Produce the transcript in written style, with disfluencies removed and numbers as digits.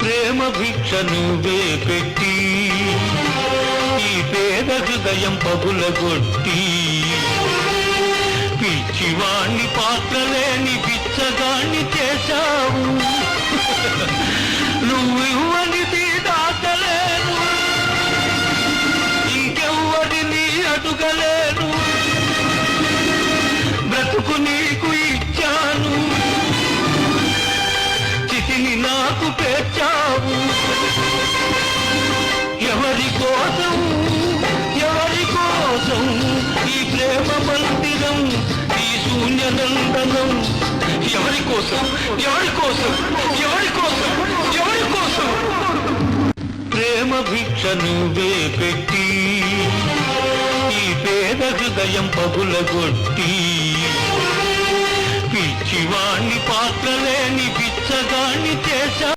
ప్రేమ భిక్ష నువ్వే పెట్టి ఈ పేద హృదయం పగులగొట్టి పిచ్చివాణ్ణి పాత్రలేని పిచ్చగాణ్ణి చేశావు. నువ్వు ఇవ్వనిది దాచలేను, ఇంకెవ్వరిని అడుగలేను. బ్రతుకు నీకు ఇచ్చాను, చితిని నాకు పేర్చావు. ఎవరి కోసం ఎవరి కోసం ఈ ప్రేమ మందిరం, ఈ శూన్యనందనం? ఎవరి కోసం ఎవరి కోసం ఎవరి కోసం ఎవరి కోసం? ప్రేమ భిక్ష నువ్వే పెట్టి ఈ పేద హృదయం పగులగొట్టి పిచ్చివాణ్ణి పాత్రలేని పిచ్చగాణ్ణి చేశా.